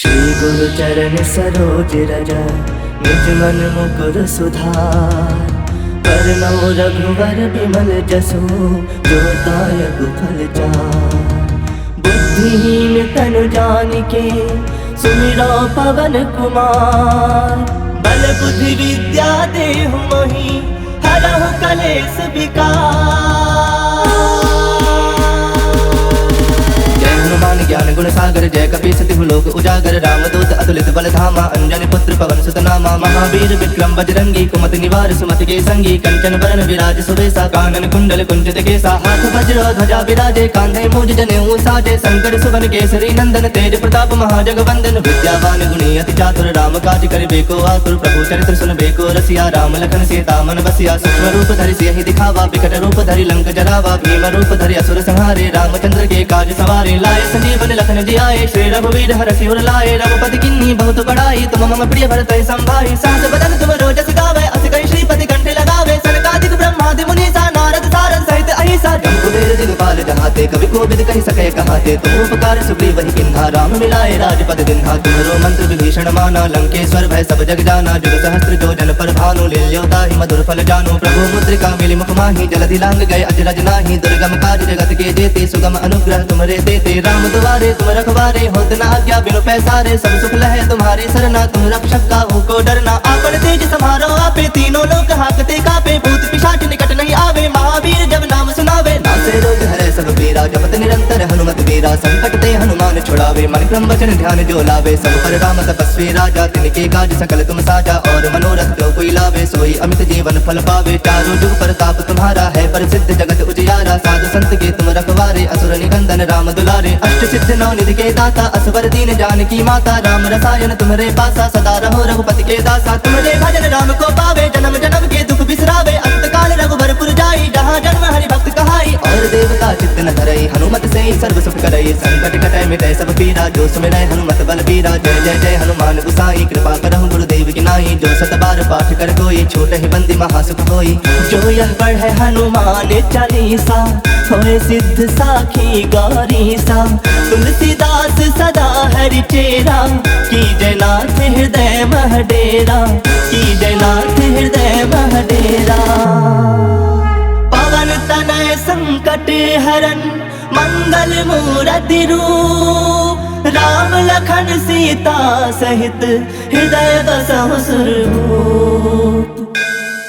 श्री गुरु चरण सरोज रज निज मन मुकुर सुधार। वरनौ रघुवर विमल जसु जो दायक फल चार। बुद्धिहीन तनु जानिके सुमिरो पवन कुमार। बल बुद्धि विद्या देहु मोहि हरहु कलेश विकार। हनुमान ज्ञान गुण सागर जय कपीस तिहु लोक उजागर। रामदूत अतुलित बल धामा अंजनी पुत्र पवन सुत नामा। महावीर विक्रम बजरंगी कुमति निवार सुमति के संगी। कंचन बरन विराज सुबेसा कानन कुंडल कुंचित केसा। हाथ वज्र ध्वजा विराजे कांधे मूज जनेऊ साजे। शंकर सुवन केसरी नंदन तेज प्रताप महाजगवंदन। विद्यावान गुणी अति चातुर राम काज करिबे को आतुर। प्रभु चरित्र सुनबे को रसिया राम लखन सीता मन बसिया। सूक्ष्म रूप धरि सियहि दिखावा विकट रूप धरि लंक जरावा। भीम रूप धरि असुर संहारे रामचंद्र के काज सवारे। लाए संजीवन लखन जियाए श्री रघुवीर हरषि उर लाए। रघुपति किन्ही बहुत बड़ाई तुम मम प्रिय भरतहि संभाई। सहस बदन तुम रोजस गावे अस कहि श्रीपति कंठे लगावे। सनकादिक ब्रह्मादि मुनीसा नारद सारद सहित अहिसा। जम्बुवेर दिगपाल जहाते कवि कोविद कहि सके कहाते। तुम उपकार सुग्रीवहि किन्हा राम मिलाए राजपद दिन्हा। तुम्हरो मंत्र विभीषण माना लंकेश्वर भय सब जग जाना। जुग सहस्त्र जो जन पर भानु लील्योताहि मधुर फल जानु। प्रभु मुद्रिका मिलि मुख माहि जलधि लांग गए अजरज नाही। दुर्गम काज जगत के जेते सुगम अनुग्रह तुमरे देते। राम दुआरे तुम रखवारे होत न आज्ञा बिनु पैसारे। सब सुख लहे तुम्हारी सरना तुम रक्षक काहू को डरना। आपन तेज सम्हारो आपे तीनों लोक हाकते कापे। भूत पिशाच निकट नहीं आवे महावीर जब नाम सुनावे। नासे रोग हरे सब पीरा जपत निरंतर हनुमत वीरा। संकट ते हनुमान छुड़ावे मन क्रम वचन ध्यान जो लावे। सब पर राम तपस्वी राजा तिनके काज सकल तुम साजा। और मनोरथ जो कोई लावे सोई अमित जीवन फल पावे। चारों जुग प्रताप तुम्हारा है प्रसिद्ध जगत उजियारा। साधु संत के तुम रखवारे असुर निकंदन राम दुलारे। अष्ट सिद्ध नौ निधि के दाता असवर दीन जानकी माता। राम रसायन तुम्हारे पासा सदा रहो रघुपति के दासा। तुम्हारे भजन राम को पावे जन्म जन्म के दुख बिसरावे। अंत काल रघुबरपुर जाई जहाँ जन्म हरि भक्त कहाई। और देवता चित्त न धरई हनुमत से सर्व सुख करई। संकट कटै मिटै सब पीरा जो सुमिरै हनुमत बल बीरा। जय जय जय हनुमान गुसाई कृपा करहु गुरुदेव की नाई। जो सत बार पाठ कर कोई छोटहि बंदी महासुख होई। जो यह पढ़े हनुमान चालीसा होए सिद्ध साखी गौरीसा। तुलसीदास सदा हरि चेरा की जयनाथ हृदय मह डेरा। की जयनाथ हृदय मह डेरा। पवन तनय संकट हरन मंगल मूरति रूप। राम लखन सीता सहित हृदय बसहु सुरभूप।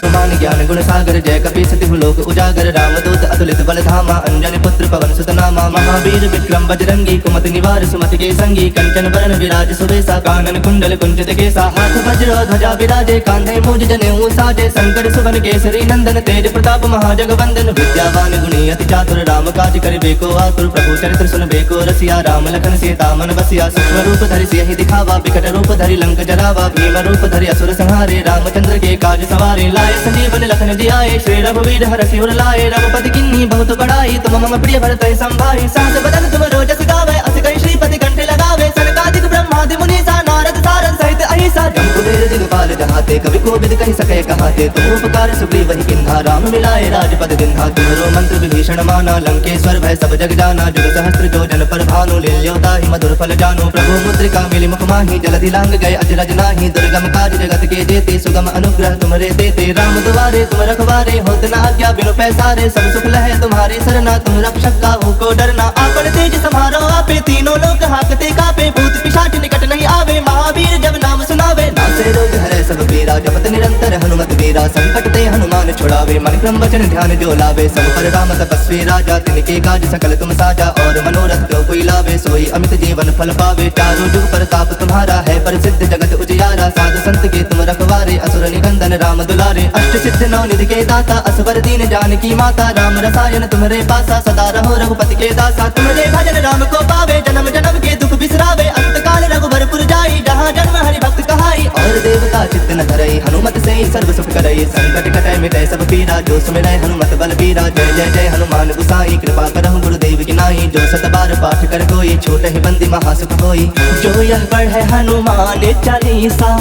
हनुमान ज्ञान गुण सागर जय कपीस तिहु लोक उजागर। रामदूत अतुलित बल धामा अंजनी पुत्र पवन सुत नामा। महावीर विक्रम बजरंगी कुमति निवार सुमति के संगी। कंचन बरन विराज सुबेसा कानन कुंडल कुंचित केसा। हाथ वज्र ध्वजा विराजे कांधे मूज जनेऊ साजे। शंकर सुवन केसरी नंदन तेज प्रताप महाजगवंदन। विद्यावान गुणी अति चातुर राम काज करिबे को आतुर। प्रभु चरित्र सुनबे को रसिया राम लखन सीता मन बसिया। सूक्ष्म रूप धरि सियहि दिखावा विकट रूप धरि लंक जरावा। भीम रूप धरि असुर संहारे रामचंद्र के काज सवारे। लाए संजीवन लखन जियाए श्री रघुवीर हरषि उर लाए। रघुपति किन्ही बहुत बड़ाई तुम मम प्रिय भरतहि संभाई। सहस बदन तुम रोजस गावे अस कहि श्रीपति कंठे लगावे। सनकादिक ब्रह्मादि मुनीसा नारद सारद सहित अहिसा। जम्बुवेर दिगपाल जहाते कवि कोविद कहि सके कहाते। तुम उपकार सुग्रीवहि किन्हा राम मिलाए राजपद दिन्हा। तुम्हरो मंत्र विभीषण माना लंकेश्वर भय सब जग जाना। जुग सहस्त्र जो जन पर भानु लील्योताहि मधुर फल जानु। प्रभु मुद्रिका मिलि मुख माहि जलधि लांग गए अजरज नाही। दुर्गम काज जगत के जेते सुगम अनुग्रह तुमरे देते। राम दुआरे तुम रखवारे होत न आज्ञा बिनु पैसारे। सब सुख लहे तुम्हारी सरना तुम रक्षक काहू को डरना। आपन तेज सम्हारो आपे तीनों लोक हाकते कापे। भूत पिशाच निकट नहीं आवे महावीर जब नाम सुनावे। नासे रोग हरे सब पीरा जपत निरंतर हनुमत वीरा। संकट ते हनुमान छुड़ावे मन क्रम वचन ध्यान जो लावे। सब पर राम तपस्वी राजा तिनके काज सकल तुम साजा। और मनोरथ जो कोई लावे सोई अमित जीवन फल पावे। चारों जुग प्रताप तुम्हारा है प्रसिद्ध जगत उजियारा। साधु संत के तुम रखवारे असुर निकंदन राम दुलारे। अष्ट सिद्ध नौ निधि के दाता असवर दीन जानकी माता। राम रसायन तुम्हारे पासा सदा रहो रघुपति के दासा। तुम्हारे भजन राम को पावे जन्म जन्म के दुख बिसरावे। अंत काल रघुबरपुर जाई जहाँ जन्म हरि भक्त कहाई। और देवता चित्त न धरई हनुमत से सर्व सुख करई। संकट कटै मिटै सब पीरा जो सुमिरै हनुमत बल बीरा। जय जय जय हनुमान गुसाई कृपा करहु गुरुदेव की नाई। जो सत बार पाठ कर कोई छोटहि बंदी महासुख होई। जो यह पढ़े हनुमान चालीसा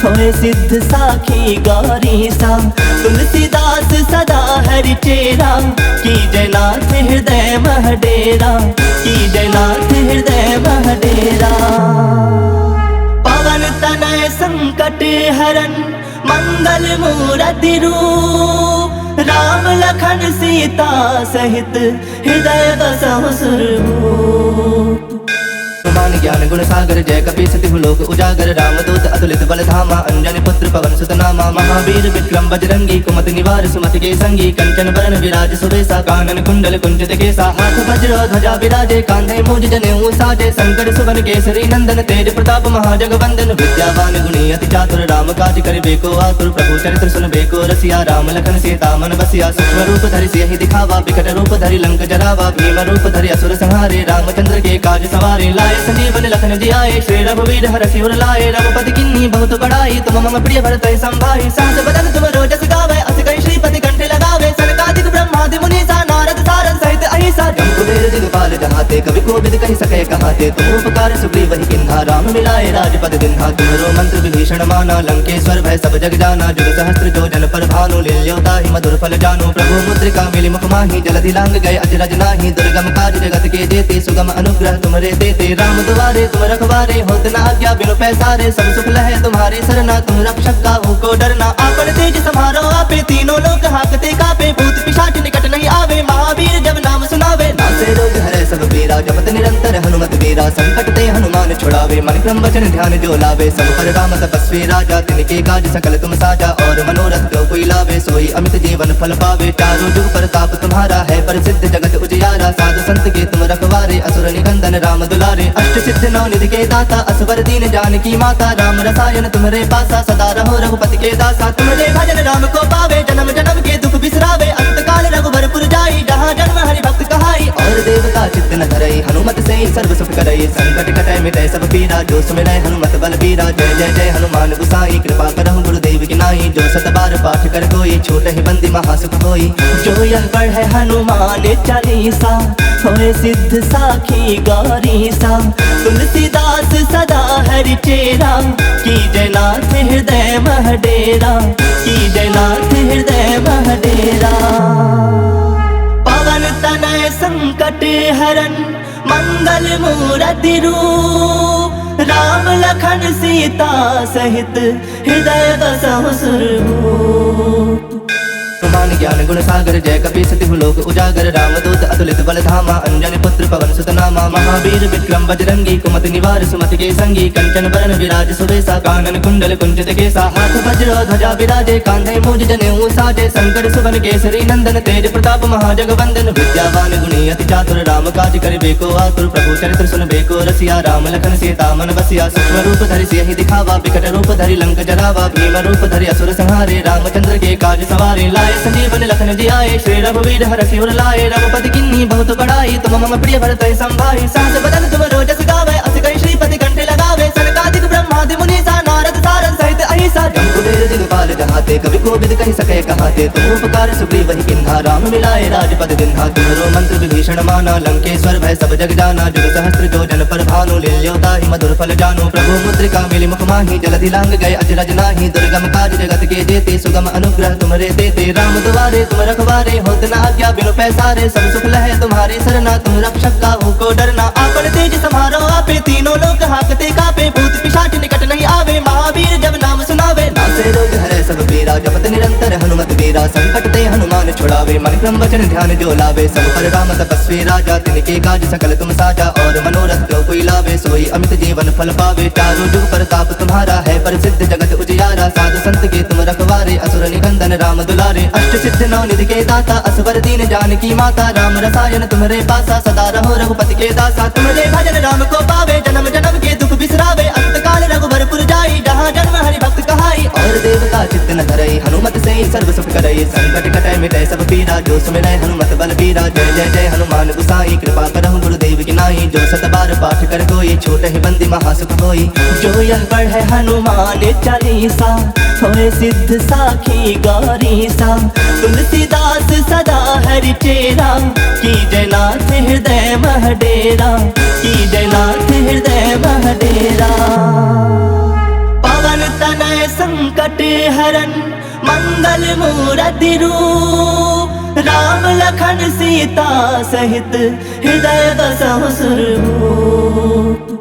होए सिद्ध साखी गौरीसा। तुलसीदास सदा हरि चेरा की जयनाथ हृदय मह डेरा। की जयनाथ हृदय मह डेरा। संकट हरन मंगल मूर्ति रूप राम लखन सीता सहित हृदय बसहु सुरभूप। मान ज्ञान गुण सागर जय कपि सतिहु लोक उजागर रामदूत अतुलित बल धामा अंजनी पुत्र पवन सुत नामा महावीर विक्रम बजरंगी कुमति निवार सुमति के संगी कंचन बरन विराज सुबेसा कानन कुंडल कुंचित केसा हाथ वज्र ध्वजा विराजे कांधे मूज जनेऊ साजे शंकर सुवन केसरी नंदन तेज प्रताप महाजगवंदन विद्यावान गुणी अति चातुर राम काज करिबे को आतुर प्रभु चरित्र सुनबे को रसिया राम लखन सीता मन बसिया सूक्ष्म रूप धरि सियहि दिखावा विकट रूप धरि लंक जरावा भीम रूप धरि असुर संहारे रामचंद्र के काज सवारे लाए संजीवन लखन जियाए श्री रघुवीर हर सिर लाए रघुपति किन्नी बहुत बड़ाई तुम मम प्रिय भरत संभाई सहस बदन तुम रोजस गावे अस कहि श्रीपति कंठे लगावे सनकादिक ब्रह्मादि मुनीसा नारद सारद सहित अहिसा जम्बुवेर दिगपाल जहाते कवि कोविद कहि सके कहाते तुम उपकार सुग्रीव वही किन्हा राम मिलाए राजपद दिन्हा तुम्हारो मंत्र विभीषण माना लंकेश्वर भय सब जग जाना जुग सहस्त्र जो जन पर भानु लील्योता ही मधुर फल जानो प्रभु मुद्रिका मिली मुख माही जलधि लांग गए अजरज नाही दुर्गम काज जगत के जेते सुगम अनुग्रह तुम्हारे देते राम दुआरे तुम रखवारे होत न आज्ञा बिनु पैसारे सब सुख लहे तुम्हारी सरना तुम रक्षक काहू को डरना आपन तेज समारो आपे तीनों लोक हाकते कापे भूत पिशाच निकट नहीं आवे महावीर जब नाम सुनावे नासे रोग हरे सब पीरा जपत निरंतर हनुमत वीरा संकट ते हनुमान छुड़ावे मन क्रम वचन ध्यान जो लावे सब पर राम तपस्वी राजा तिनके काज सकल तुम साजा और मनोरथ जो कोई लावे सोई अमित जीवन फल पावे चारों जुग प्रताप तुम्हारा है प्रसिद्ध जगत उजियारा साधु संत के तुम रखवारे असुर निकंदन राम दुलारे अष्ट सिद्ध नौ निधि के दाता असवर दीन जानकी माता राम रसायन तुम्हारे पासा सदा रहो रघुपति के दासा तुम्हारे भजन राम को पावे जन्म जन्म के दुख बिसरावे अंत काल रघुबरपुर जाई जहाँ जन्म हरि भक्त कहाई और देवता चित्त न धरई हनुमत से सर्व सुख करई संकट कटै मिटै सब पीरा जो सुमिरै हनुमत बल बीरा जय जय जय हनुमान गुसाई कृपा करहु गुरुदेव की नाई जो सत बार पाठ कर कोई छोट ही बंदी महासुख होई जो यह पढ़े हनुमान चालीसा होए सिद्ध साखी गौरी सा तुलसीदास सदा हरि चेरा की जयनाथ हृदय मह डेरा की जयनाथ हृदय मह डेरा। पवन तनय संकट हरन मंगल मूर्ति रूप राम लखन सीता सहित हृदय बसहु सुरभूप। मान ज्ञान गुण सागर जय कपि सतिहु लोक उजागर रामदूत अतुलित बल धामा अंजनी पुत्र पवन सुत नामा महावीर विक्रम बजरंगी कुमति निवार सुमति के संगी कंचन बरन विराज सुबेसा कानन कुंडल कुंचित केसा हाथ वज्र ध्वजा विराजे कांधे मूज जनेऊ साजे शंकर सुवन केसरी नंदन तेज प्रताप महाजगवंदन विद्यावान गुणी अति चातुर राम काज करिबे को आतुर प्रभु चरित्र सुनबे को रसिया राम लखन सीता मन बसिया सूक्ष्म रूप धरि सियहि दिखावा विकट रूप धरि लंक जरावा भीम रूप धरि असुर संहारे रामचंद्र के काज सवारे लाए संजीवन लखन जियाए श्री रघुवीर हर सिर लाए रघुपति किन्नी बहुत बड़ाई तुम मम प्रिय भरत संभाई सहस बदन तुम रोजस गावे अस कहि श्रीपति कंठे लगावे सनकादिक ब्रह्मादि मुनीसा नारद सारद सहित अहिसा जम्बुवेर दिगपाल जहाते कवि कोविद कहि सके कहाते तुम उपकार सुग्रीव वही किन्हा राम मिलाए राजपद दिन्हा तुम्हारो मंत्र विभीषण माना लंकेश्वर भय सब जग जाना जुग सहस्त्र जो जन पर भानु लील्योता ही मधुर फल जानो प्रभु मुद्रिका मिली मुख माही जलधि लांग गए अजरज नाही दुर्गम काज जगत के जेते सुगम अनुग्रह तुम्हारे देते राम दुआरे तुम रखवारे होत न आज्ञा बिनु पैसारे सब सुख लहे तुम्हारी सरना तुम रक्षक काहू को डरना आपन तेज समारो आपे तीनों लोक हाकते कापे भूत पिशाच निकट नहीं आवे महावीर जब नाम सुनावे नासे रोग हरे सब पीरा जपत निरंतर हनुमत वीरा संकट ते हनुमान छुड़ावे मन क्रम वचन ध्यान जो लावे सब पर राम तपस्वी राजा तिनके काज सकल तुम साजा और मनोरथ जो कोई लावे सोई अमित जीवन फल पावे चारों जुग प्रताप तुम्हारा है प्रसिद्ध जगत उजियारा साधु संत के तुम रखवारे असुर निकंदन राम दुलारे अष्ट सिद्ध नौ निधि के दाता असवर दीन जानकी माता राम रसायन तुम्हारे पासा सदा रहो रघुपति के दासा तुम्हारे भजन राम को पावे जन्म जन्म के दुख बिसरावे अंत काल रघुबरपुर जाई जहाँ जन्म हरि भक्त कहाई और देवता चित्त न धरई हनुमत से सर्व सुख करई संकट कटै मिटै सब पीरा जो सुमिरै हनुमत बल बीरा जय जय जय हनुमान गुसाई कृपा करहु गुरुदेव की नाई जो सत बार पाठ कर कोई छोट ही बंदी महासुख होई जो यह पढ़े हनुमान चालीसा होए सिद्ध साखी गौरी सा तुलसीदास सदा हरि चेरा की जयनाथ हृदय मह डेरा की जयनाथ हृदय मह डेरा। पवन तनय संकट हरन मंगल मूर्ति रूप राम लखन सीता सहित हृदय बसहु सुरभूप।